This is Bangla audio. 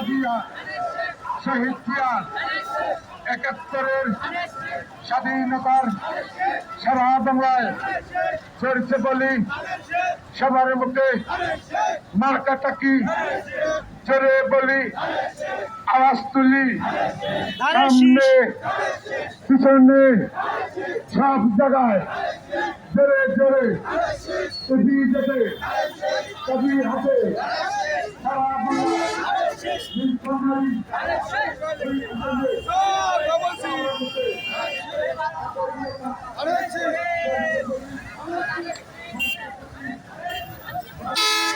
জিয়া, শহীদ জিয়া 71-এর স্বাধীনতার সারা বাংলায় চলছে বলি সবার মুখে মার্কাটা কি জোরে বলি আওয়াজ তুলি সামনে পিছনে সব জায়গায় জোরে জোরে কবি যেতে কবি হাতে সারা বাংলায়